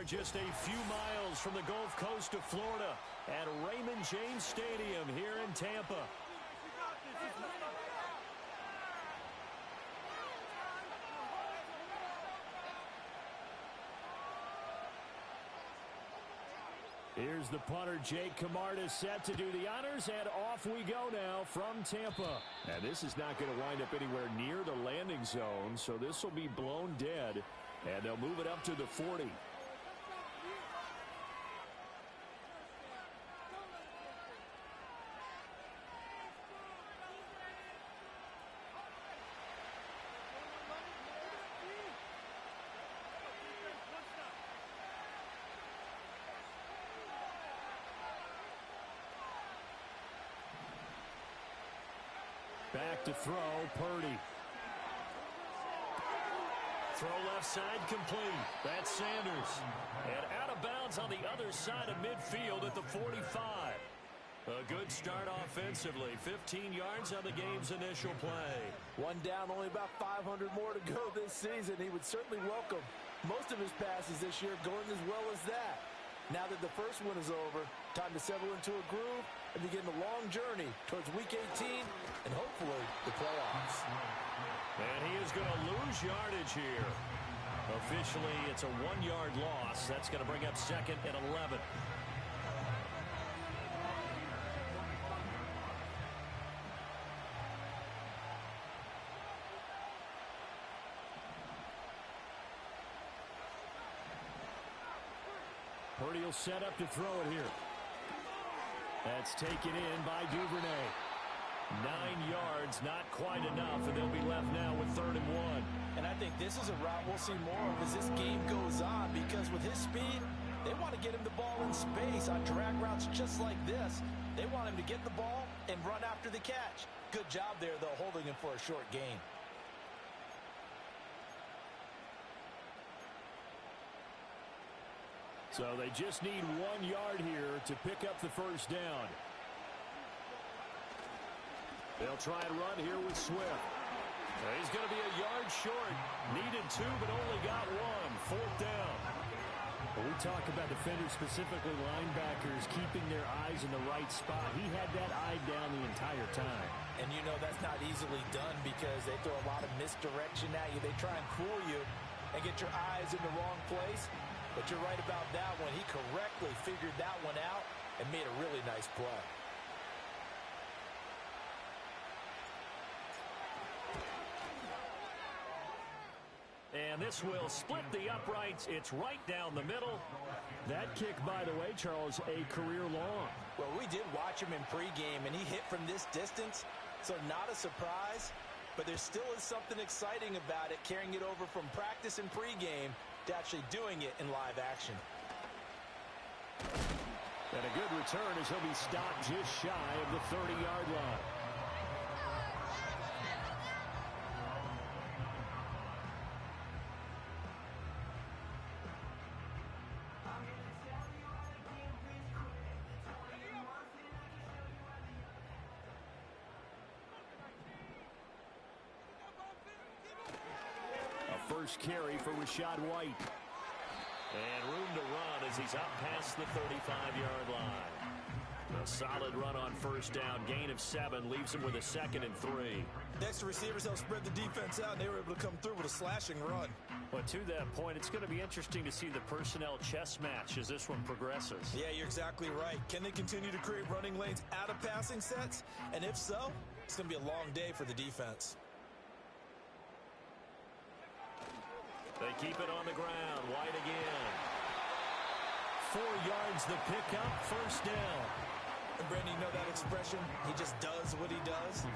just a few miles from the Gulf Coast of Florida at Raymond James Stadium here in Tampa. Here's the punter, Jake Camarda, set to do the honors, and off we go now from Tampa. And this is not going to wind up anywhere near the landing zone, so this will be blown dead, and they'll move it up to the 40. Back to throw, Purdy. Throw left side complete. That's Sanders. And out of bounds on the other side of midfield at the 45. A good start offensively. 15 yards on the game's initial play. One down, only about 500 more to go this season. He would certainly welcome most of his passes this year going as well as that. Now that the first one is over, time to settle into a groove and begin the long journey towards Week 18 and hopefully the playoffs. And he is going to lose yardage here. Officially, it's a 1-yard loss. That's going to bring up 2nd and 11. Purdy will set up to throw it here. That's taken in by Duvernay. 9 yards, not quite enough, and they'll be left now with 3rd and 1. And I think this is a route we'll see more of as this game goes on, because with his speed, they want to get him the ball in space on drag routes just like this. They want him to get the ball and run after the catch. Good job there, though, holding him for a short gain. So they just need 1 yard here to pick up the first down. They'll try and run here with Swift. He's going to be a yard short. Needed 2, but only got 1. 4th down. When we talk about defenders, specifically linebackers, keeping their eyes in the right spot, he had that eye down the entire time. And you know that's not easily done because they throw a lot of misdirection at you. They try and fool you and get your eyes in the wrong place. But you're right about that one. He correctly figured that one out and made a really nice play. And this will split the uprights. It's right down the middle. That kick, by the way, Charles, a career long. Well, we did watch him in pregame, and he hit from this distance, so not a surprise. But there still is something exciting about it, carrying it over from practice and pregame to actually doing it in live action. And a good return as he'll be stopped just shy of the 30-yard line. First carry for Rachaad White. And room to run as he's up past the 35-yard line. A solid run on first down. Gain of 7 leaves him with a 2nd and 3. Next receivers help spread the defense out, and they were able to come through with a slashing run. But to that point, it's going to be interesting to see the personnel chess match as this one progresses. Yeah, you're exactly right. Can they continue to create running lanes out of passing sets? And if so, it's going to be a long day for the defense. They keep it on the ground. White again. 4 yards the pickup. First down. And Brandon, you know that expression? He just does what he does.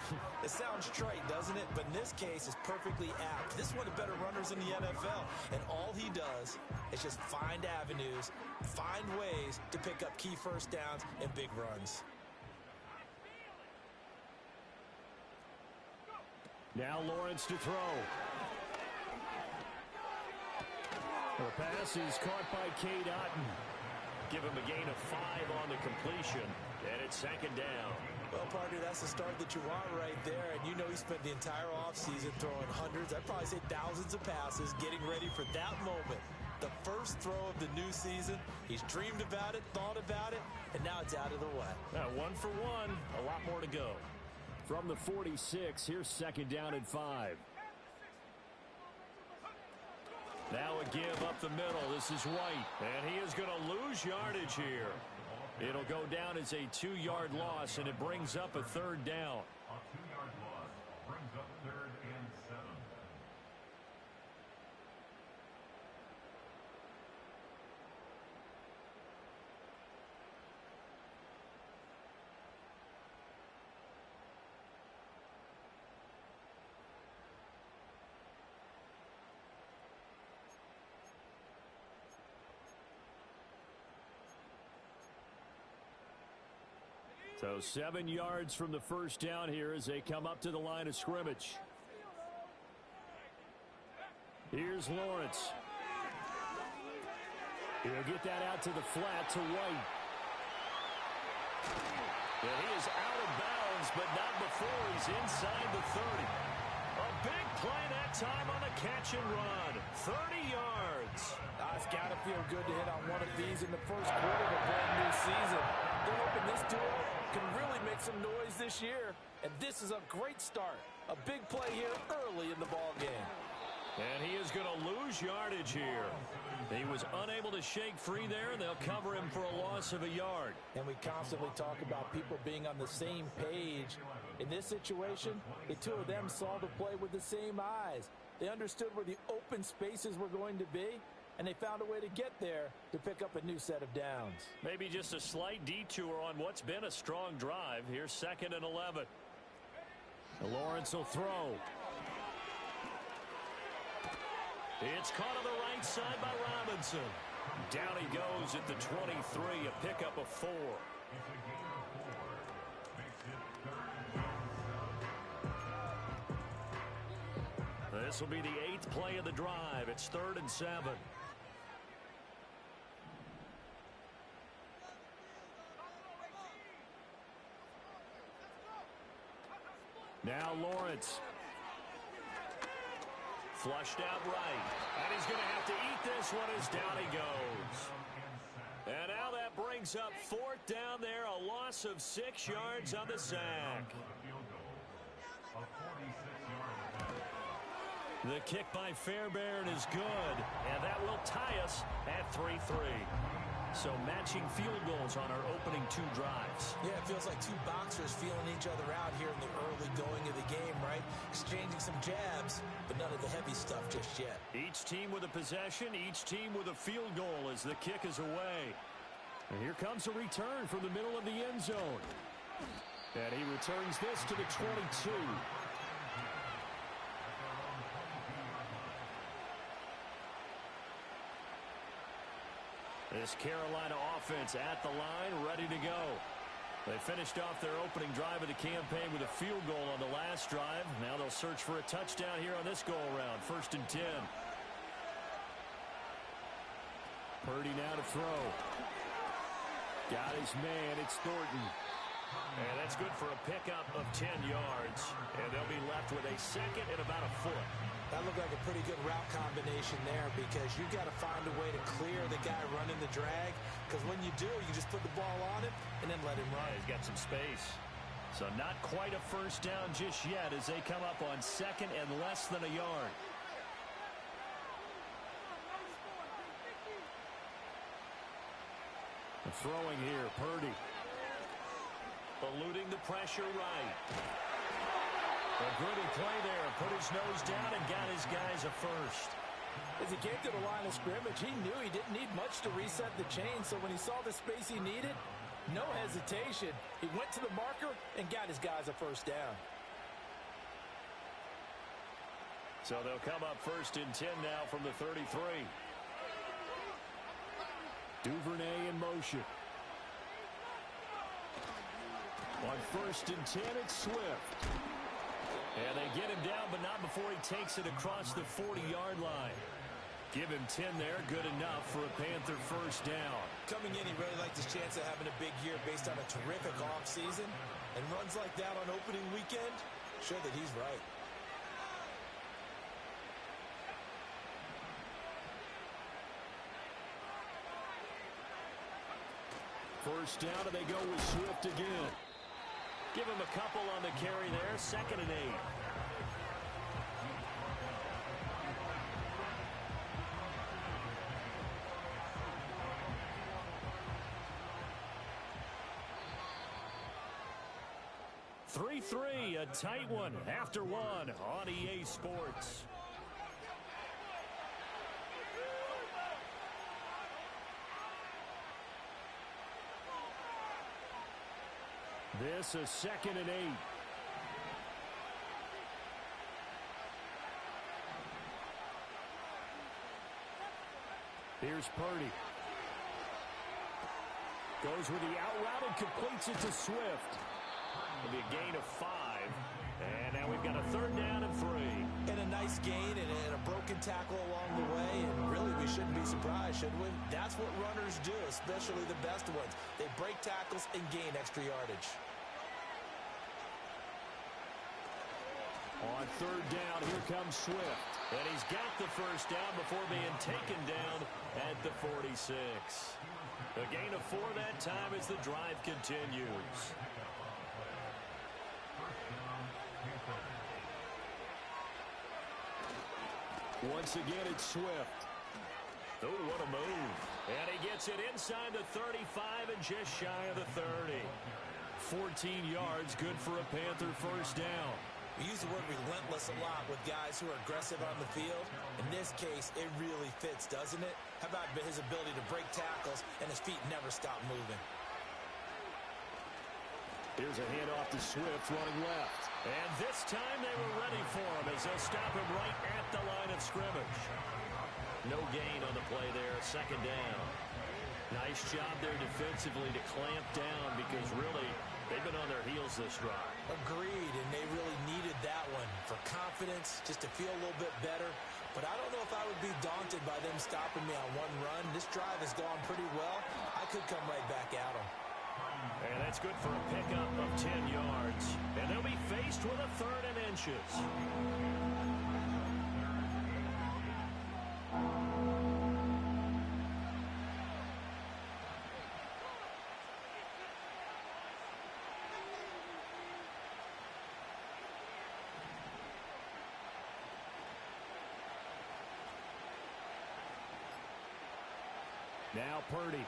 It sounds trite, doesn't it? But in this case, it's perfectly apt. This is one of the better runners in the NFL. And all he does is just find avenues, find ways to pick up key first downs and big runs. Now Lawrence to throw. The pass is caught by Cade Otton. Give him a gain of 5 on the completion, and it's 2nd down. Well, partner, that's the start that you want right there, and you know he spent the entire offseason throwing hundreds, I'd probably say thousands of passes, getting ready for that moment. The first throw of the new season. He's dreamed about it, thought about it, and now it's out of the way. 1 for 1. A lot more to go. From the 46, here's second down and 5. Now a give up the middle. This is White. And he is going to lose yardage here. It'll go down as a 2-yard loss, and it brings up a third down. A 2-yard loss brings up 3rd and 7. So 7 yards from the first down here as they come up to the line of scrimmage. Here's Lawrence. He'll get that out to the flat to White. And he is out of bounds, but not before he's inside the 30. A big play that time on the catch and run. 30 yards. It's got to feel good to hit on one of these in the first quarter of a brand new season. They're hoping this duo can really make some noise this year. And this is a great start. A big play here early in the ball game. And he is going to lose yardage here. He was unable to shake free there. They'll cover him for a loss of a yard. And we constantly talk about people being on the same page. In this situation, the two of them saw the play with the same eyes. They understood where the open spaces were going to be, and they found a way to get there to pick up a new set of downs. Maybe just a slight detour on what's been a strong drive. Here's 2nd and 11. Lawrence will throw. It's caught on the right side by Robinson. Down he goes at the 23, a pickup of 4. This will be the 8th play of the drive. It's 3rd and 7. Now Lawrence. Flushed out right. And he's going to have to eat this one as down he goes. And now that brings up 4th down there. A loss of 6 yards on the sack. The kick by Fairbairn is good. And that will tie us at 3-3. So matching field goals on our opening 2 drives. Yeah, it feels like 2 boxers feeling each other out here in the early going of the game, right? Exchanging some jabs, but none of the heavy stuff just yet. Each team with a possession, each team with a field goal as the kick is away. And here comes a return from the middle of the end zone. And he returns this to the 22. This Carolina offense at the line, ready to go. They finished off their opening drive of the campaign with a field goal on the last drive. Now they'll search for a touchdown here on this go-around. 1st and 10. Purdy now to throw. Got his man. It's Thornton. And that's good for a pickup of 10 yards. And they'll be left with a 2nd and about a foot. That looked like a pretty good route combination there because you've got to find a way to clear the guy running the drag. Because when you do, you just put the ball on him and then let him run. Yeah, he's got some space. So not quite a first down just yet as they come up on 2nd and less than a yard. Throwing here, Purdy. Eluding the pressure right. A gritty play there. Put his nose down and got his guys a first. As he came to the line of scrimmage, he knew he didn't need much to reset the chain. So when he saw the space he needed, no hesitation. He went to the marker and got his guys a first down. So they'll come up 1st and 10 now from the 33. Duvernay in motion. On 1st and 10, it's Swift. And they get him down, but not before he takes it across the 40-yard line. Give him 10 there, good enough for a Panther first down. Coming in, he really liked his chance of having a big year based on a terrific offseason. And runs like that on opening weekend show that he's right. First down, and they go with Swift again. Give him a couple on the carry there. 2nd and 8. Three, a tight one after one on EA Sports. This is 2nd and 8. Here's Purdy. Goes with the out route and completes it to Swift. It'll be a gain of 5. And now we've got a 3rd down and 3. And a nice gain and a broken tackle along the way. And really, we shouldn't be surprised, should we? That's what runners do, especially the best ones. They break tackles and gain extra yardage. On 3rd down, here comes Swift. And he's got the 1st down before being taken down at the 46. A gain of 4 that time as the drive continues. Once again, it's Swift. Oh, what a move. And he gets it inside the 35 and just shy of the 30. 14 yards, good for a Panther 1st down. We use the word relentless a lot with guys who are aggressive on the field. In this case, it really fits, doesn't it? How about his ability to break tackles and his feet never stop moving? Here's a handoff to Swift running left. And this time they were ready for him as they'll stop him right at the line of scrimmage. No gain on the play there, 2nd down. Nice job there defensively to clamp down because really they've been on their heels this drive. Agreed, and they really needed that one for confidence, just to feel a little bit better. But I don't know if I would be daunted by them stopping me on one run. This drive has gone pretty well. I could come right back at them. And that's good for a pickup of 10 yards. And they'll be faced with a 3rd and inches. Now Purdy.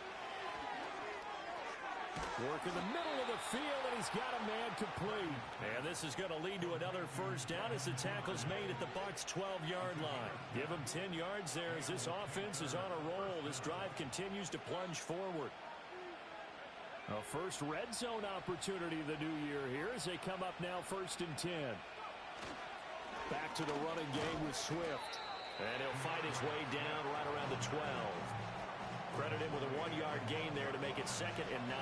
Work in the middle of the field, and he's got a man complete. And this is going to lead to another 1st down as the tackle's made at the Bucs' 12-yard line. Give him 10 yards there as this offense is on a roll. This drive continues to plunge forward. A first red zone opportunity of the new year here as they come up now 1st and 10. Back to the running game with Swift. And he'll fight his way down right around the 12. Credit him with a 1-yard gain there to make it 2nd and 9.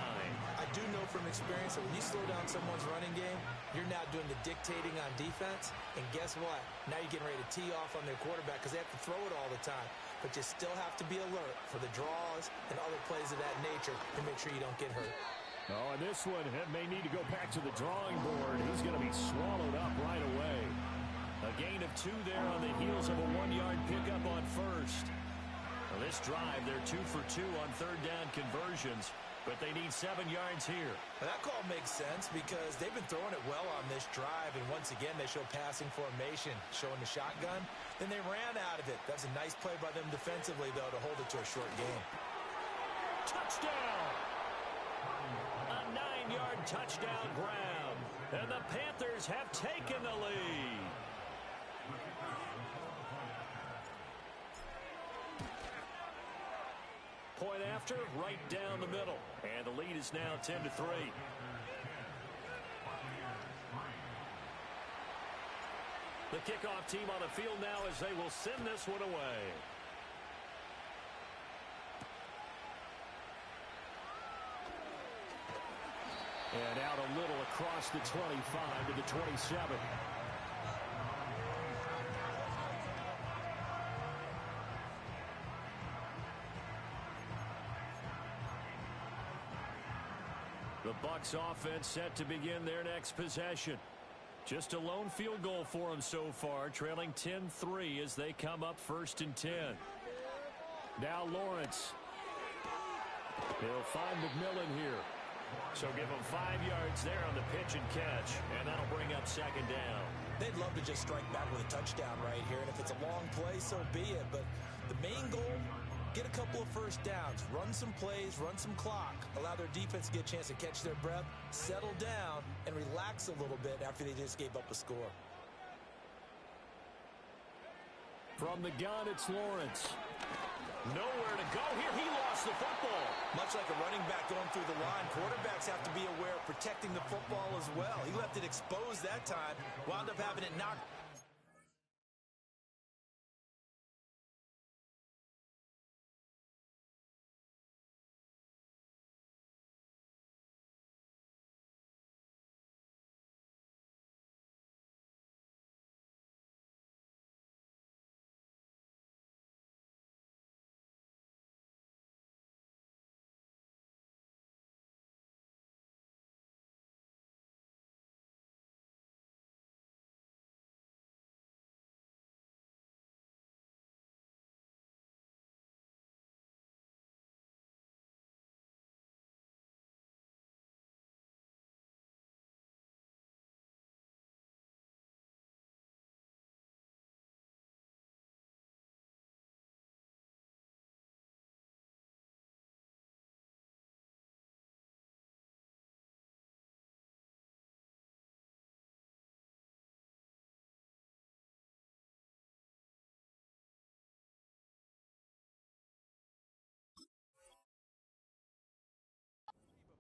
I do know from experience that when you slow down someone's running game, you're now doing the dictating on defense. And guess what? Now you're getting ready to tee off on their quarterback because they have to throw it all the time. But you still have to be alert for the draws and other plays of that nature to make sure you don't get hurt. Oh, and this one may need to go back to the drawing board. He's going to be swallowed up right away. A gain of 2 there on the heels of a 1-yard pickup on 1st. Well, this drive, they're 2 for 2 on 3rd down conversions, but they need 7 yards here. Well, that call makes sense because they've been throwing it well on this drive, and once again, they show passing formation, showing the shotgun. Then they ran out of it. That's a nice play by them defensively, though, to hold it to a short game. Touchdown! A 9-yard touchdown grab, and the Panthers have taken the lead. Point after, right down the middle. And the lead is now 10-3. The kickoff team on the field now as they will send this one away. And out a little across the 25 to the 27. The Bucs offense set to begin their next possession. Just a lone field goal for them so far, trailing 10-3 as they come up 1st and 10. Now Lawrence. He'll find McMillan here. So give him 5 yards there on the pitch and catch, and that'll bring up second down. They'd love to just strike back with a touchdown right here, and if it's a long play, so be it. But the main goal, get a couple of first downs, run some plays, run some clock, allow their defense to get a chance to catch their breath, settle down, and relax a little bit after they just gave up a score. From the gun, it's Lawrence. Nowhere to go here. He lost the football. Much like a running back going through the line, quarterbacks have to be aware of protecting the football as well. He left it exposed that time, wound up having it knocked.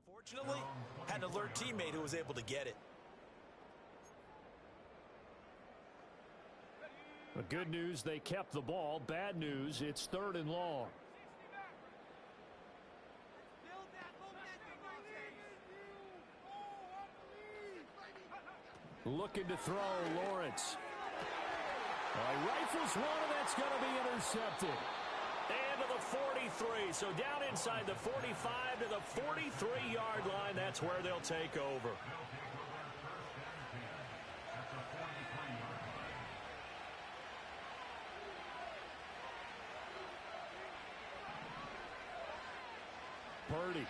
Fortunately, had an alert teammate who was able to get it. The good news, they kept the ball. Bad news, it's 3rd and long. Looking to throw, Lawrence. Rifles one, and that's going to be intercepted. And to the 43, so down inside the 45 to the 43-yard line. That's where they'll take over. Purdy.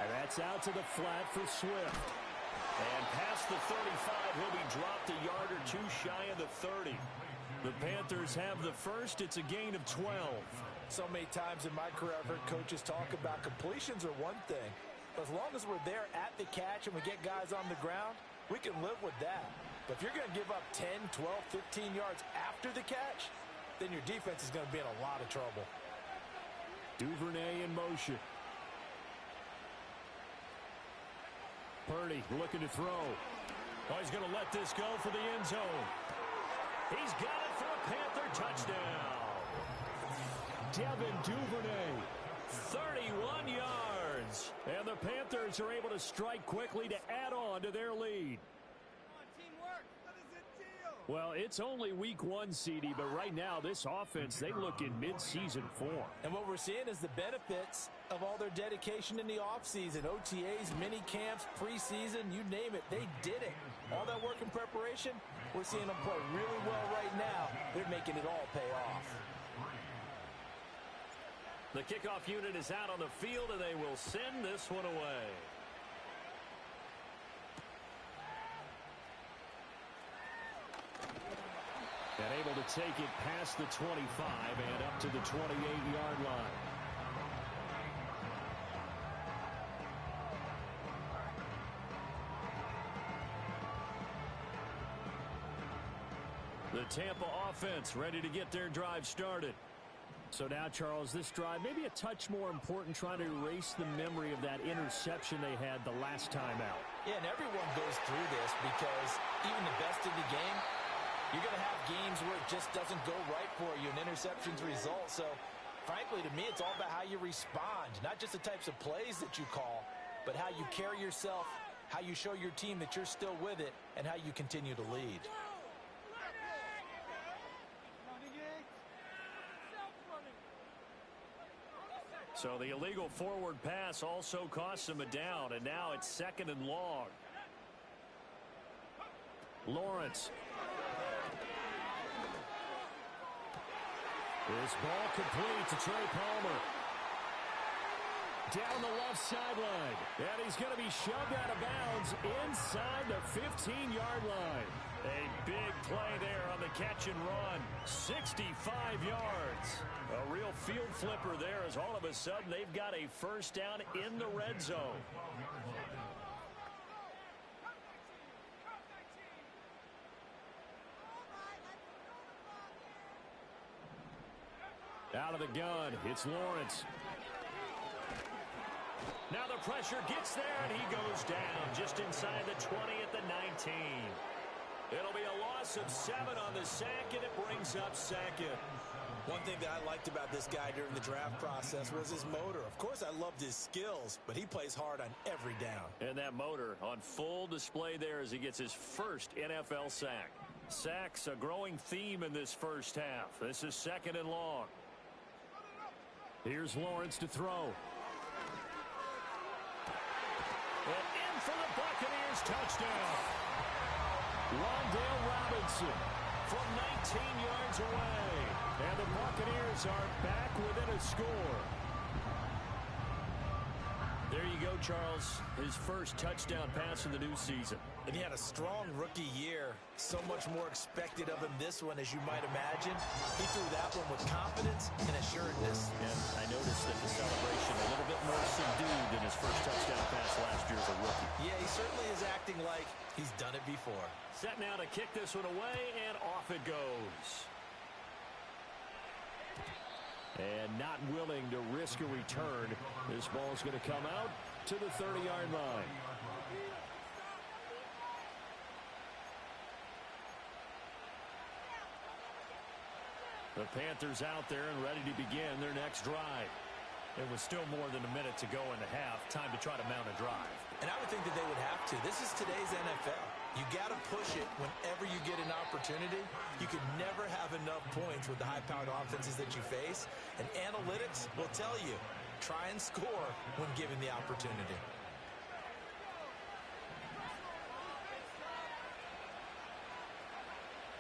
And that's out to the flat for Swift. And past the 35, he'll be dropped a yard or two shy of the 30. The Panthers have the first. It's a gain of 12. So many times in my career, I've heard coaches talk about completions are one thing. But as long as we're there at the catch and we get guys on the ground, we can live with that. But if you're going to give up 10, 12, 15 yards after the catch, then your defense is going to be in a lot of trouble. Duvernay in motion. Purdy looking to throw. Oh, he's going to let this go for the end zone. He's got it for a Panther touchdown. Devin Duvernay, 31 yards. And the Panthers are able to strike quickly to add on to their lead. Well, it's only week 1, CD, but right now this offense, they look in mid-season form. And what we're seeing is the benefits of all their dedication in the offseason. OTAs, mini camps, preseason, you name it, they did it. All that work in preparation, we're seeing them play really well right now. They're making it all pay off. The kickoff unit is out on the field, and they will send this one away. And able to take it past the 25 and up to the 28-yard line. The Tampa offense ready to get their drive started. So now, Charles, this drive maybe a touch more important, trying to erase the memory of that interception they had the last time out. Yeah, and everyone goes through this because even the best in the game, you're going to have games where it just doesn't go right for you, and interceptions result. So, frankly, to me, it's all about how you respond, not just the types of plays that you call, but how you carry yourself, how you show your team that you're still with it, and how you continue to lead. So the illegal forward pass also costs him a down, and now it's 2nd and long. Lawrence. This ball complete to Trey Palmer. Down the left sideline. And he's going to be shoved out of bounds inside the 15-yard line. A big play there on the catch and run. 65 yards. A real field flipper there as all of a sudden they've got a first down in the red zone. Out of the gun, it's Lawrence. Now the pressure gets there, and he goes down just inside the 20 at the 19. It'll be a loss of 7 on the sack, and it brings up second. One thing that I liked about this guy during the draft process was his motor. Of course, I loved his skills, but he plays hard on every down. And that motor on full display there as he gets his first NFL sack. Sacks a growing theme in this first half. This is 2nd and long. Here's Lawrence to throw. And in for the Buccaneers touchdown. Wan'Dale Robinson from 19 yards away. And the Buccaneers are back within a score. There you go, Charles. His first touchdown pass of the new season. And he had a strong rookie year. So much more expected of him this one, as you might imagine. He threw that one with confidence and assuredness. And I noticed that the celebration a little bit more subdued than his first touchdown pass last year as a rookie. Yeah, he certainly is acting like he's done it before. Set now to kick this one away, and off it goes. And not willing to risk a return. This ball's going to come out to the 30-yard line. The Panthers out there and ready to begin their next drive. It was still more than a minute to go in the half. Time to try to mount a drive. And I would think that they would have to. This is today's NFL. You got to push it whenever you get an opportunity. You can never have enough points with the high-powered offenses that you face. And analytics will tell you, try and score when given the opportunity.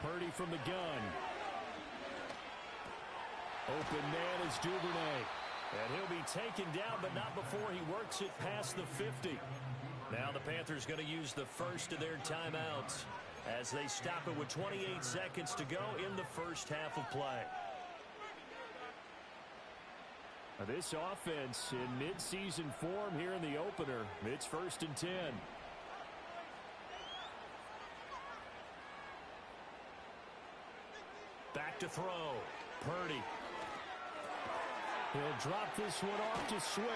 Purdy from the gun. Open man is Duvernay. And he'll be taken down, but not before he works it past the 50. Now the Panthers going to use the first of their timeouts as they stop it with 28 seconds to go in the first half of play. Now this offense in mid-season form here in the opener. It's 1st and 10. Back to throw. Purdy. He'll drop this one off to Swift.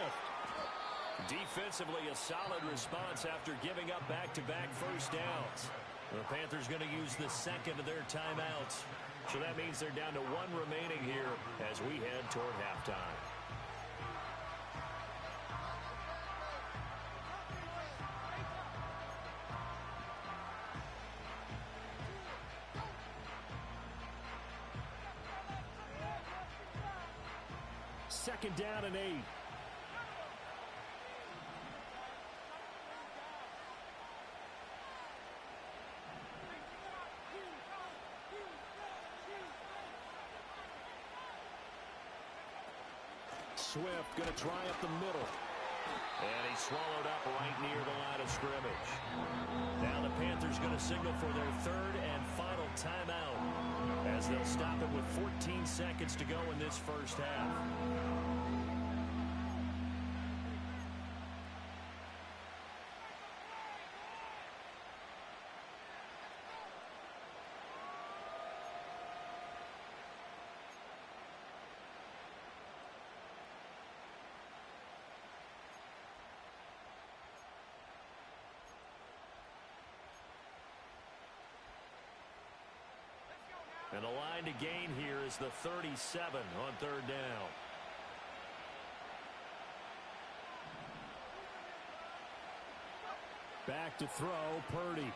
Defensively, a solid response after giving up back-to-back first downs. The Panthers going to use the second of their timeouts. So that means they're down to 1 remaining here as we head toward halftime. Second down and 8. Swift going to try up the middle. And he's swallowed up right near the line of scrimmage. Now the Panthers going to signal for their 3rd and final timeout as they'll stop it with 14 seconds to go in this first half. And the line to gain here is the 37 on 3rd down. Back to throw, Purdy.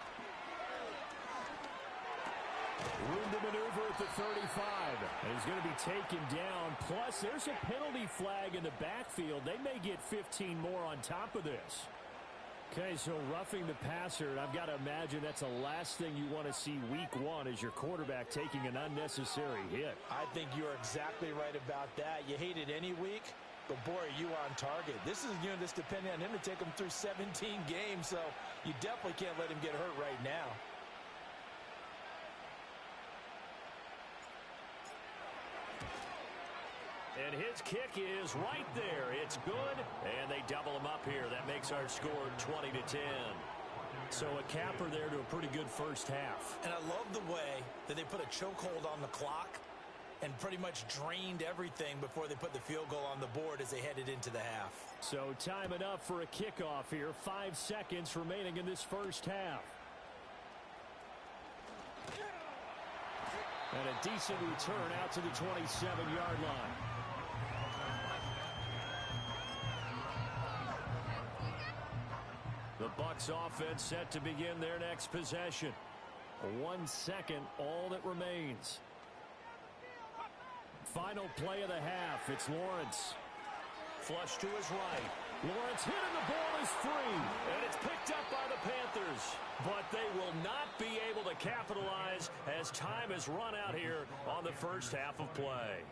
Room to maneuver at the 35. And he's going to be taken down. Plus, there's a penalty flag in the backfield. They may get 15 more on top of this. Okay, so roughing the passer, and I've got to imagine that's the last thing you want to see week one as your quarterback taking an unnecessary hit. I think you're exactly right about that. You hate it any week, but boy, are you on target. This is just depending on him to take him through 17 games, so you definitely can't let him get hurt right now. And his kick is right there. It's good, and they double him up here. That makes our score 20-10. So a capper there to a pretty good first half. And I love the way that they put a chokehold on the clock and pretty much drained everything before they put the field goal on the board as they headed into the half. So time enough for a kickoff here. 5 seconds remaining in this first half. And a decent return out to the 27-yard line. The Bucs offense set to begin their next possession. 1 second, all that remains. Final play of the half. It's Lawrence. Flush to his right. Lawrence hit and the ball is free. And it's picked up by the Panthers. But they will not be able to capitalize as time has run out here on the first half of play.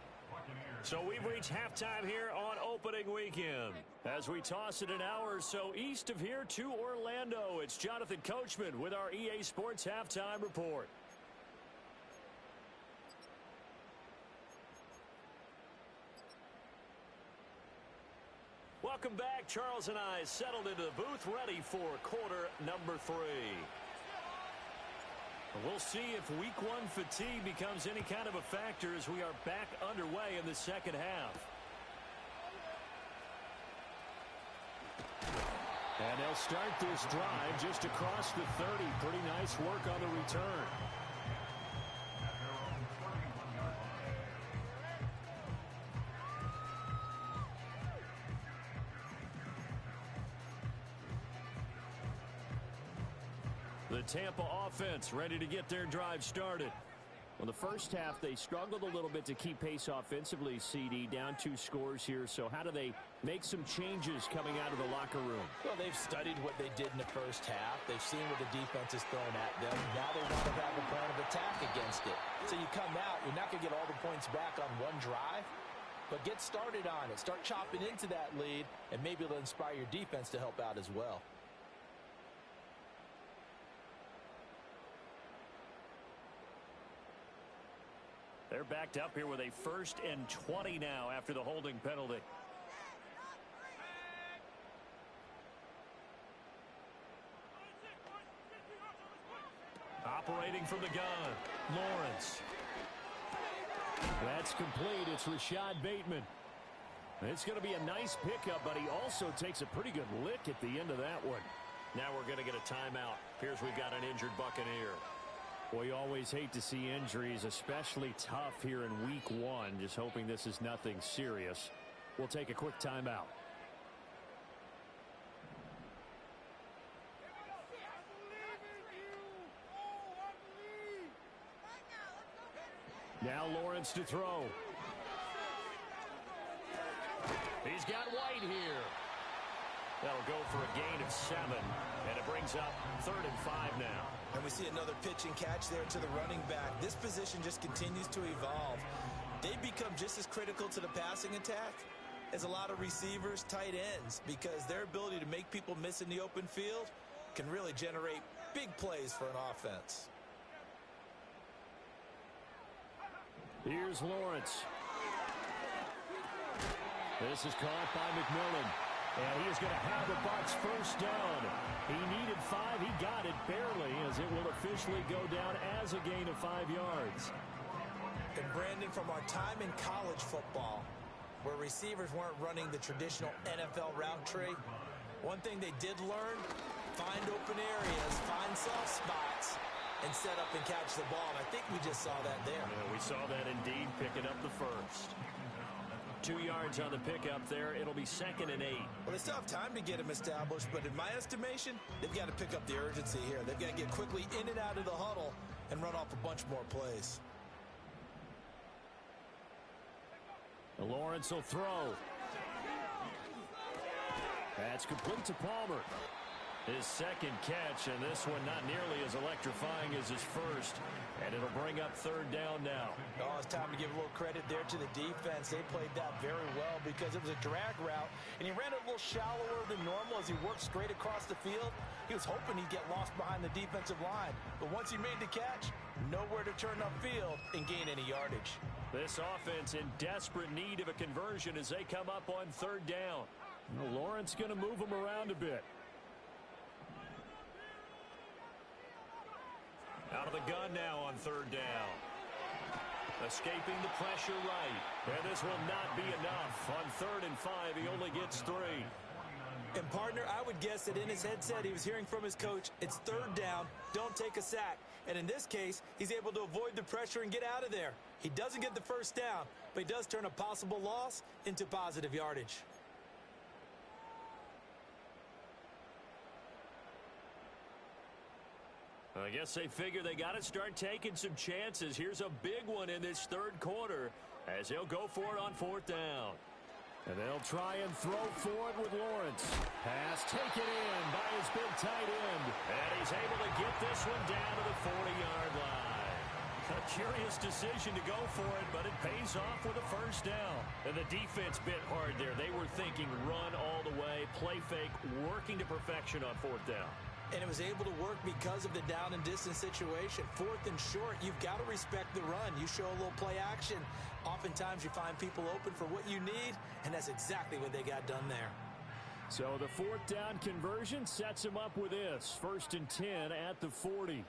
So we've reached halftime here on opening weekend. As we toss it an hour or so east of here to Orlando, it's Jonathan Coachman with our EA Sports Halftime Report. Welcome back. Charles and I settled into the booth ready for quarter number 3. We'll see if week 1 fatigue becomes any kind of a factor as we are back underway in the second half. And they'll start this drive just across the 30. Pretty nice work on the return. The Tampa offense ready to get their drive started. Well, the first half, they struggled a little bit to keep pace offensively, CD, down 2 scores here. So how do they make some changes coming out of the locker room? Well, they've studied what they did in the first half. They've seen what the defense is throwing at them. Now they want to have a plan of attack against it. So you come out, you're not going to get all the points back on one drive, but get started on it. Start chopping into that lead, and maybe it'll inspire your defense to help out as well. They're backed up here with a 1st and 20 now after the holding penalty. Operating from the gun, Lawrence. That's complete. It's Rashad Bateman. It's going to be a nice pickup, but he also takes a pretty good lick at the end of that one. Now we're going to get a timeout. Here's we've got an injured Buccaneer. Well, you always hate to see injuries, especially tough here in week 1. Just hoping this is nothing serious. We'll take a quick timeout. Now Lawrence to throw. He's got White here. That'll go for a gain of 7, and it brings up 3rd and 5 now. And we see another pitch and catch there to the running back. This position just continues to evolve. They become just as critical to the passing attack as a lot of receivers, tight ends, because their ability to make people miss in the open field can really generate big plays for an offense. Here's Lawrence. This is caught by McMillan. And he is going to have the Bucs first down. He needed 5. He got it barely, as it will officially go down as a gain of 5 yards. And Brandon, from our time in college football, where receivers weren't running the traditional NFL route tree, one thing they did learn, find open areas, find soft spots, and set up and catch the ball. And I think we just saw that there. Yeah, we saw that indeed, picking up the first. 2 yards on the pickup there. It'll be 2nd and 8. Well, they still have time to get him established, but in my estimation, they've got to pick up the urgency here. They've got to get quickly in and out of the huddle and run off a bunch more plays. Lawrence will throw. That's complete to Palmer. His second catch, and this one not nearly as electrifying as his first. And it'll bring up third down now. Oh, it's time to give a little credit there to the defense. They played that very well because it was a drag route, and he ran it a little shallower than normal as he worked straight across the field. He was hoping he'd get lost behind the defensive line, but once he made the catch, nowhere to turn upfield and gain any yardage. This offense in desperate need of a conversion as they come up on third down. Lawrence going to move them around a bit. Out of the gun now on third down. Escaping the pressure right. And this will not be enough. On 3rd and 5, he only gets 3. And, partner, I would guess that in his headset he was hearing from his coach, it's third down, don't take a sack. And in this case, he's able to avoid the pressure and get out of there. He doesn't get the first down, but he does turn a possible loss into positive yardage. I guess they figure they got to start taking some chances. Here's a big one in this third quarter as he'll go for it on 4th down. And they'll try and throw for it with Lawrence. Pass taken in by his big tight end. And he's able to get this one down to the 40-yard line. A curious decision to go for it, but it pays off with a first down. And the defense bit hard there. They were thinking run all the way, play fake, working to perfection on 4th down. And it was able to work because of the down and distance situation. 4th and short, you've got to respect the run. You show a little play action. Oftentimes you find people open for what you need, and that's exactly what they got done there. So the 4th down conversion sets him up with this. 1st and 10 at the 40.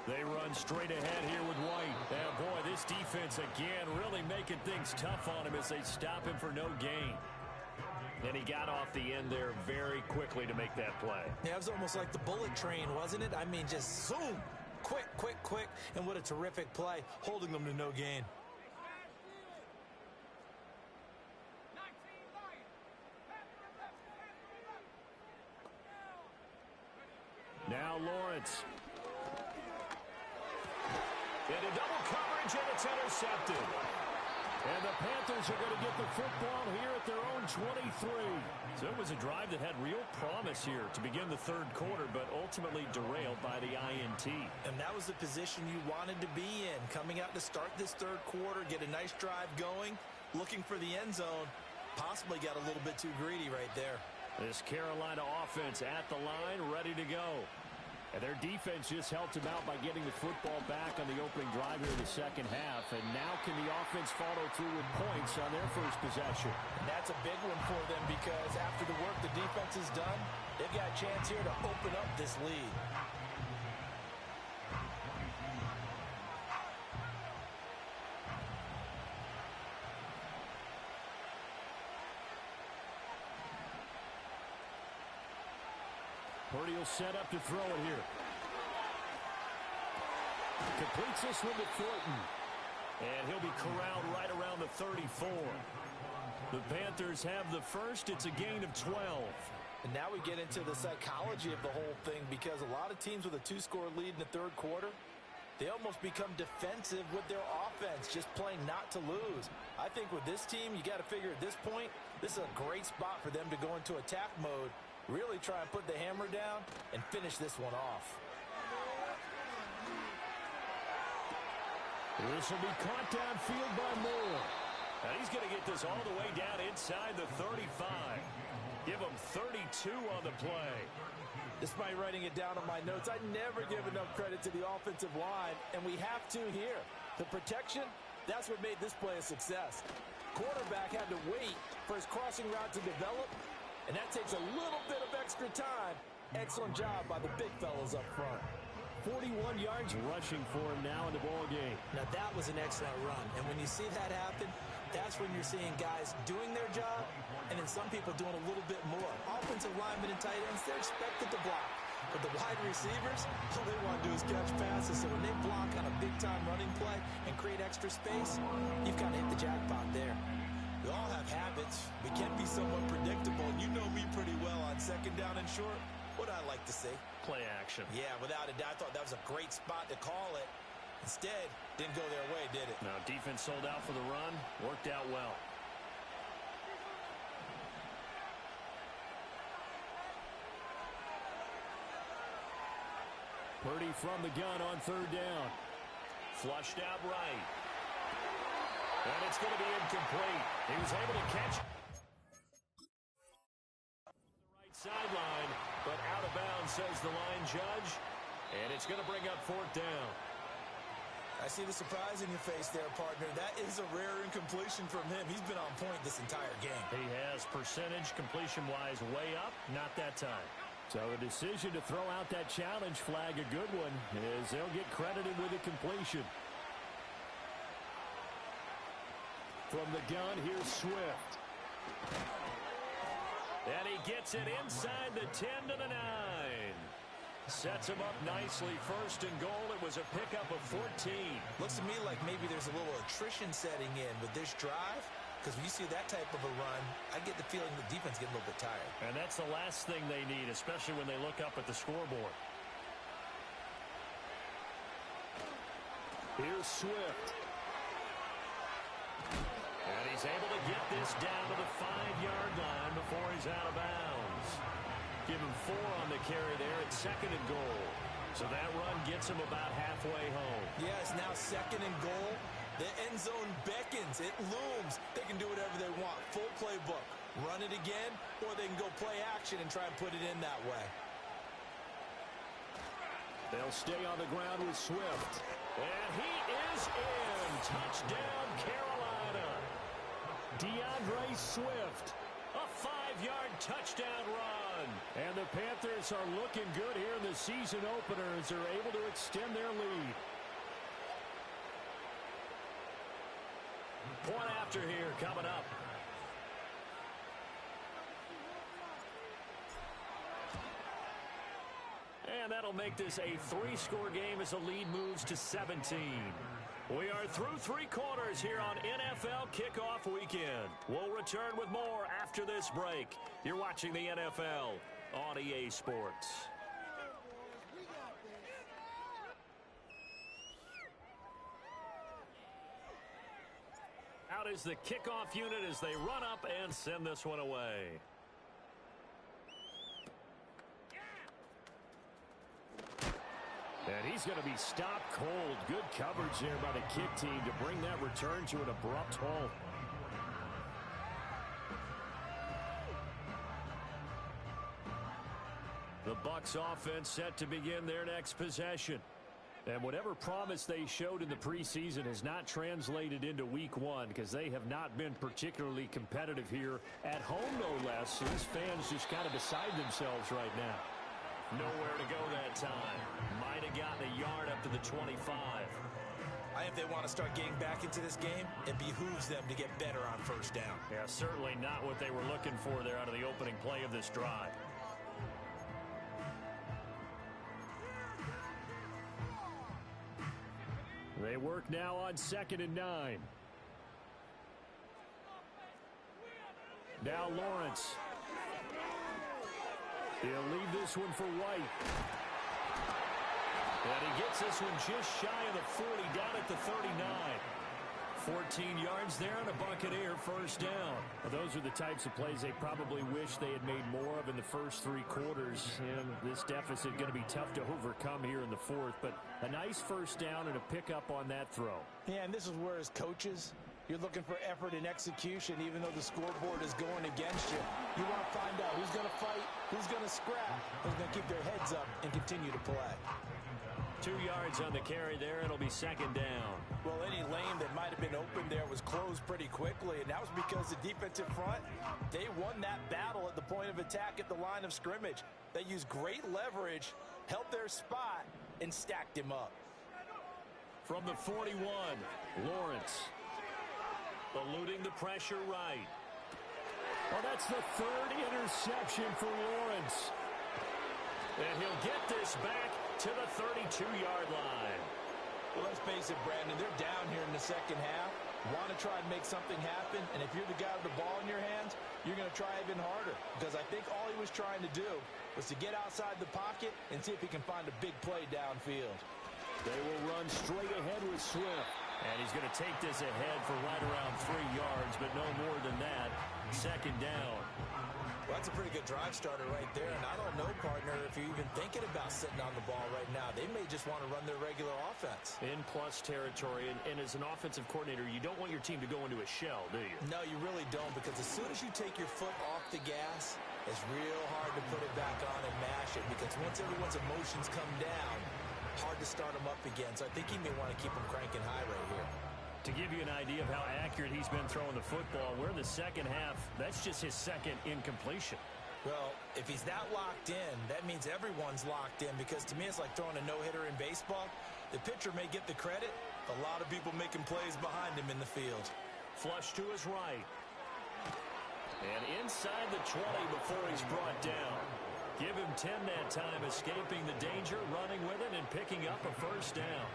They run straight ahead here with White. And boy, this defense again really making things tough on him as they stop him for no gain. And he got off the end there very quickly to make that play. Yeah, it was almost like the bullet train, wasn't it? I mean, just zoom. Quick, quick, quick. And what a terrific play, holding them to no gain. Now Lawrence. Into double coverage, and it's intercepted. And the Panthers are going to get the football here at their own 23. So it was a drive that had real promise here to begin the third quarter, but ultimately derailed by the INT. And that was the position you wanted to be in. Coming out to start this third quarter, get a nice drive going, looking for the end zone. Possibly got a little bit too greedy right there. This Carolina offense at the line, ready to go. And their defense just helped him out by getting the football back on the opening drive here in the second half. And now can the offense follow through with points on their first possession? And that's a big one for them because after the work the defense has done, they've got a chance here to open up this lead. Purdy will set up to throw it here. Completes this one to Thornton. And he'll be corralled right around the 34. The Panthers have the first. It's a gain of 12. And now we get into the psychology of the whole thing because a lot of teams with a 2-score lead in the third quarter, they almost become defensive with their offense, just playing not to lose. I think with this team, you got to figure at this point, this is a great spot for them to go into attack mode, really try and put the hammer down and finish this one off. This will be caught downfield by Moore. Now he's going to get this all the way down inside the 35. Give him 32 on the play. Despite writing it down on my notes, I never give enough credit to the offensive line, and we have to here. The protection, that's what made this play a success. Quarterback had to wait for his crossing route to develop, and that takes a little bit of extra time. Excellent job by the big fellas up front. 41 yards rushing for him now in the ball game. Now that was an excellent run, and when you see that happen, that's when you're seeing guys doing their job, and then some people doing a little bit more. Offensive linemen and tight ends, they're expected to block. But the wide receivers, all they want to do is catch passes, so when they block on a big-time running play and create extra space, you've kind of hit the jackpot there. We all have habits. We can be somewhat predictable, and you know me pretty well on second down and short. What I like to say? Play action. Yeah, without a doubt. I thought that was a great spot to call it. Instead, didn't go their way, did it? Now, defense sold out for the run. Worked out well. Purdy from the gun on third down. Flushed out right. And it's going to be incomplete. He was able to catch right sideline, but out of bounds, says the line judge. And it's going to bring up fourth down. I see the surprise in your face there, partner. That is a rare incompletion from him. He's been on point this entire game. He has percentage completion-wise way up, not that time. So the decision to throw out that challenge flag, a good one, is they'll get credited with a completion. From the gun, here's Swift. And he gets it inside the 10 to the 9. Sets him up nicely. First and goal. It was a pickup of 14. Looks to me like maybe there's a little attrition setting in with this drive. Because when you see that type of a run, I get the feeling the defense getting a little bit tired. And that's the last thing they need, especially when they look up at the scoreboard. Here's Swift. And he's able to get this down to the 5-yard line before he's out of bounds. Give him 4 on the carry there at second and goal. So that run gets him about halfway home. Yeah, it's now second and goal. The end zone beckons. It looms. They can do whatever they want. Full playbook. Run it again, or they can go play action and try and put it in that way. They'll stay on the ground with Swift. And he is in. Touchdown, Carolina. DeAndre Swift. A 5-yard touchdown run. And the Panthers are looking good here in the season opener as they're able to extend their lead. Point after here coming up. And that'll make this a 3-score game as the lead moves to 17. We are through 3 quarters here on NFL Kickoff Weekend. We'll return with more after this break. You're watching the NFL on EA Sports. Out is the kickoff unit as they run up and send this one away. And he's going to be stopped cold. Good coverage there by the kick team to bring that return to an abrupt halt. The Bucs offense set to begin their next possession. And whatever promise they showed in the preseason has not translated into week 1 because they have not been particularly competitive here at home, no less. So these fans just kind of beside themselves right now. Nowhere to go that time. Might have gotten a yard up to the 25. I think if they want to start getting back into this game, it behooves them to get better on first down. Yeah, certainly not what they were looking for there out of the opening play of this drive. They work now on 2nd and 9. Now Lawrence. He'll leave this one for White. And he gets this one just shy of the 40, down at the 39. 14 yards there and a Buccaneer first down. Well, those are the types of plays they probably wish they had made more of in the first 3 quarters. And this deficit going to be tough to overcome here in the 4th. But a nice first down and a pickup on that throw. Yeah, and this is where as coaches, you're looking for effort and execution, even though the scoreboard is going against you. You want to find out who's going to fight, who's going to scrap, who's going to keep their heads up and continue to play. 2 yards on the carry there. It'll be second down. Well, any lane that might have been open there was closed pretty quickly, and that was because the defensive front, they won that battle at the point of attack at the line of scrimmage. They used great leverage, held their spot, and stacked him up. From the 41, Lawrence. Eluding the pressure right. Well, that's the 3rd interception for Lawrence. And he'll get this back to the 32-yard line. Well, let's face it, Brandon, they're down here in the second half. Want to try and make something happen, and if you're the guy with the ball in your hands, you're going to try even harder. Because I think all he was trying to do was to get outside the pocket and see if he can find a big play downfield. They will run straight ahead with Swift. And he's going to take this ahead for right around 3 yards, but no more than that. Second down. Well, That's a pretty good drive starter right there. And I don't know, partner, if you're even thinking about sitting on the ball right now. They may just want to run their regular offense. In plus territory. And as an offensive coordinator, you don't want your team to go into a shell, do you? No, you really don't, because as soon as you take your foot off the gas, it's real hard to put it back on and mash it, because once everyone's emotions come down, hard to start them up again. So I think he may want to keep them cranking high right here. To give you an idea of how accurate he's been throwing the football, we're in the second half. That's just his second incompletion. Well, if he's that locked in, that means everyone's locked in, because to me it's like throwing a no-hitter in baseball. The pitcher may get the credit, a lot of people making plays behind him in the field. Flush to his right. And inside the 20 before he's brought down. Give him 10 that time, escaping the danger, running with it, and picking up a first down.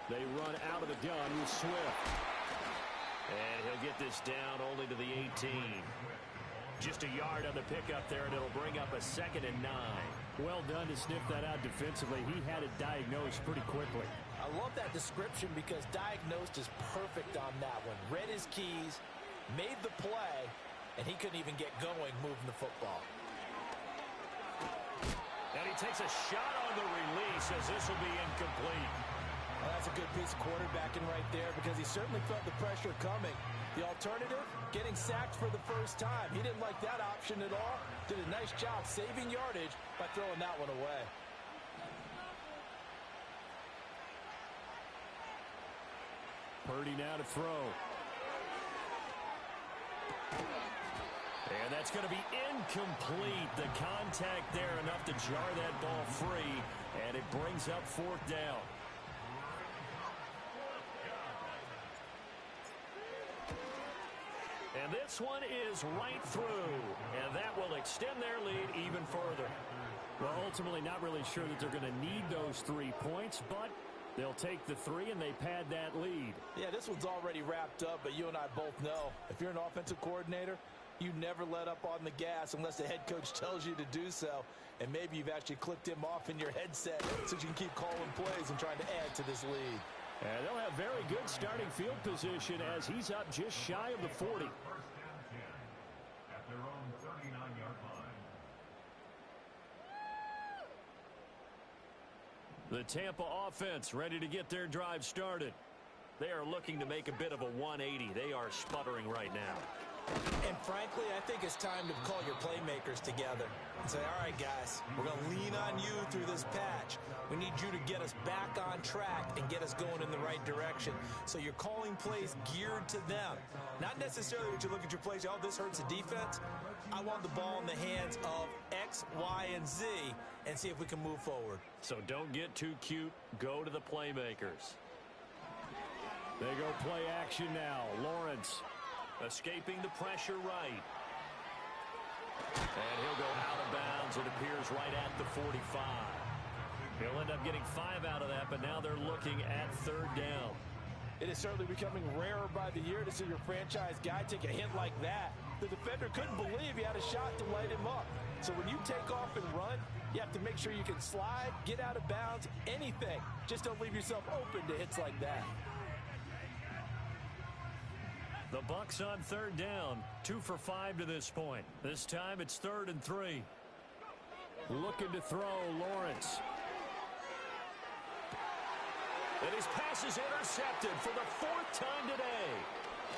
They run out of the gun with Swift. And he'll get this down only to the 18. Just a yard on the pickup there, and it'll bring up a 2nd and 9. Well done to sniff that out defensively. He had it diagnosed pretty quickly. I love that description, because diagnosed is perfect on that one. Read his keys, made the play, and he couldn't even get going moving the football. And he takes a shot on the release, as this will be incomplete. Well, that's a good piece of quarterbacking right there, because he certainly felt the pressure coming. The alternative, getting sacked for the first time. He didn't like that option at all. Did a nice job saving yardage by throwing that one away. Purdy now to throw. And that's going to be incomplete. The contact there enough to jar that ball free, and it brings up 4th down. And this one is right through, and that will extend their lead even further. Well, ultimately not really sure that they're going to need those 3 points, but they'll take the 3 and they pad that lead. Yeah, this one's already wrapped up, but you and I both know if you're an offensive coordinator, you never let up on the gas unless the head coach tells you to do so. And maybe you've actually clicked him off in your headset so you can keep calling plays and trying to add to this lead. And they'll have very good starting field position as he's up just shy of the 40. First down 10 at their own 39-yard line. The Tampa offense ready to get their drive started. They are looking to make a bit of a 180. They are sputtering right now. And frankly, I think it's time to call your playmakers together and say, all right, guys, we're going to lean on you through this patch. We need you to get us back on track and get us going in the right direction. So you're calling plays geared to them. Not necessarily that you look at your plays, oh, this hurts the defense. I want the ball in the hands of X, Y, and Z and see if we can move forward. So don't get too cute. Go to the playmakers. They go play action now. Lawrence escaping the pressure right. And he'll go out of bounds. It appears right at the 45. He'll end up getting 5 out of that, but now they're looking at 3rd down. It is certainly becoming rarer by the year to see your franchise guy take a hit like that. The defender couldn't believe he had a shot to light him up. So when you take off and run, you have to make sure you can slide, get out of bounds, anything. Just don't leave yourself open to hits like that. The Bucs on 3rd down, 2 for 5 to this point. This time it's 3rd and 3. Looking to throw, Lawrence. And his pass is intercepted for the 4th time today.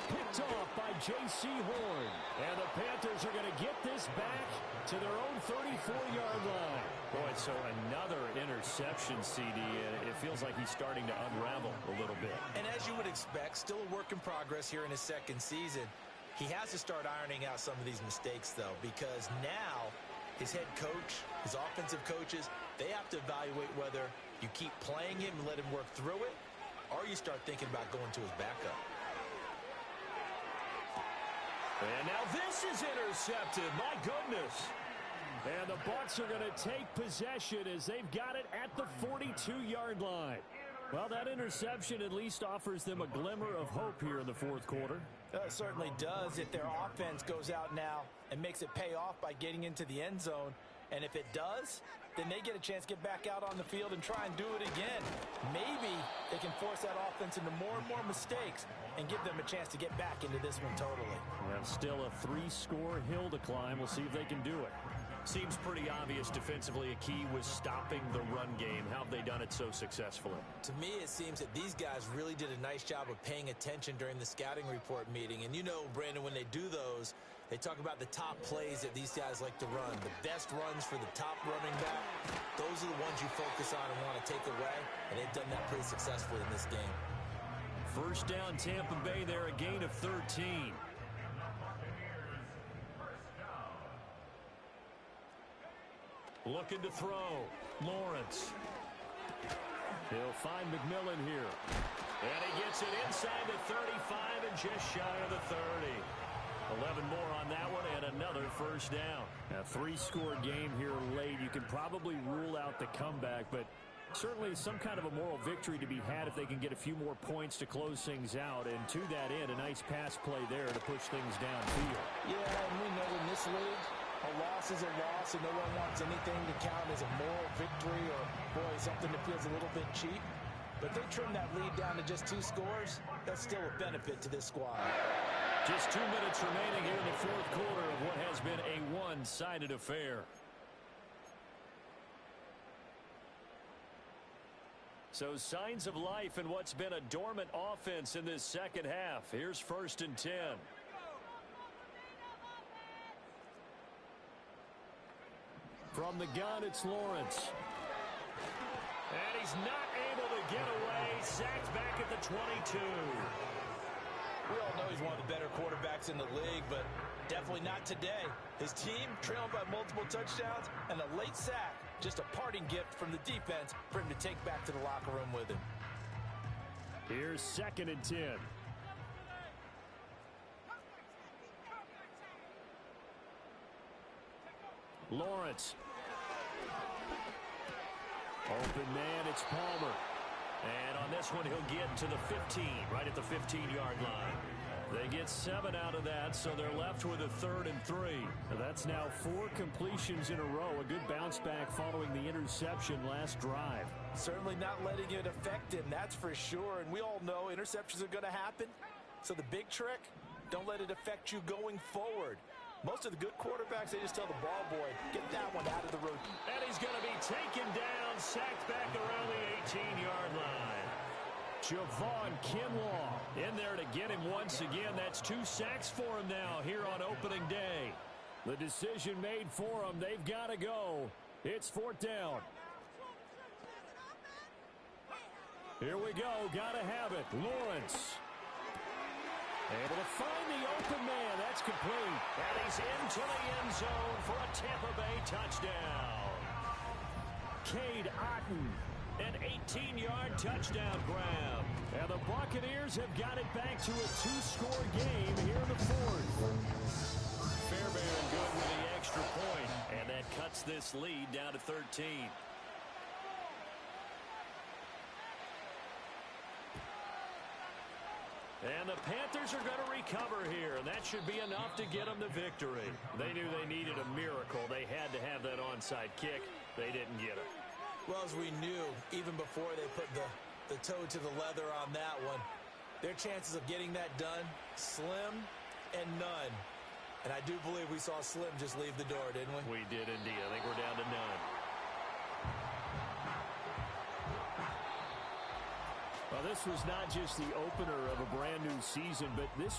Picked off by J.C. Horn. And the Panthers are going to get this back to their own 34-yard line. Boy, so another interception, CD. It feels like he's starting to unravel a little bit. And as you would expect, still a work in progress here in his 2nd season. He has to start ironing out some of these mistakes, though, because now his head coach, his offensive coaches, they have to evaluate whether you keep playing him and let him work through it, or you start thinking about going to his backup. And now this is intercepted. My goodness. And the Bucs are going to take possession as they've got it at the 42-yard line. Well, that interception at least offers them a glimmer of hope here in the 4th quarter. It certainly does if their offense goes out now and makes it pay off by getting into the end zone. And if it does, then they get a chance to get back out on the field and try and do it again. Maybe they can force that offense into more and more mistakes and give them a chance to get back into this one totally. Well, still a 3-score hill to climb. We'll see if they can do it. Seems pretty obvious defensively a key was stopping the run game. How have they done it so successfully? To me, it seems that these guys really did a nice job of paying attention during the scouting report meeting. And you know, Brandon, when they do those, they talk about the top plays that these guys like to run. The best runs for the top running back, those are the ones you focus on and want to take away. And they've done that pretty successfully in this game. First down, Tampa Bay there, a gain of 13. Looking to throw. Lawrence. He'll find McMillan here. And he gets it inside the 35 and just shy of the 30. 11 more on that one and another first down. A 3-score game here late. You can probably rule out the comeback, but certainly some kind of a moral victory to be had if they can get a few more points to close things out. And to that end, a nice pass play there to push things downfield. Yeah, and we know in this league, a loss is a loss, and no one wants anything to count as a moral victory or, boy, something that feels a little bit cheap. But they trim that lead down to just 2 scores. That's still a benefit to this squad. Just 2 minutes remaining here in the fourth quarter of what has been a one-sided affair. So signs of life in what's been a dormant offense in this second half. Here's 1st and 10. From the gun, it's Lawrence. And he's not able to get away. Sacked back at the 22. We all know he's one of the better quarterbacks in the league, but definitely not today. His team trailing by multiple touchdowns and a late sack. Just a parting gift from the defense for him to take back to the locker room with him. Here's 2nd and 10. Lawrence. Open man, it's Palmer. And on this one, he'll get to the 15, right at the 15-yard line. They get 7 out of that, so they're left with a 3rd and 3. That's now 4 completions in a row. A good bounce back following the interception last drive. Certainly not letting it affect him, that's for sure. And we all know interceptions are going to happen. So the big trick, don't let it affect you going forward. Most of the good quarterbacks, they just tell the ball boy, get that one out of the road. And he's going to be taken down, sacked back around the 18-yard line. Javon Kinlaw in there to get him once again. That's 2 sacks for him now here on opening day. The decision made for him. They've got to go. It's 4th down. Here we go. Got to have it. Lawrence. Able to find the open man. That's complete. And he's into the end zone for a Tampa Bay touchdown. Cade Otton, an 18-yard touchdown grab. And the Buccaneers have got it back to a 2-score game here in the 4th. Fairbairn good with the extra point. And that cuts this lead down to 13. And the Panthers are going to recover here, and that should be enough to get them the victory. They knew they needed a miracle. They had to have that onside kick. They didn't get it. Well, as we knew, even before they put the toe to the leather on that one, their chances of getting that done, slim and none. And I do believe we saw Slim just leave the door, didn't we? We did indeed. I think we're down to none. Well, this was not just the opener of a brand new season, but this was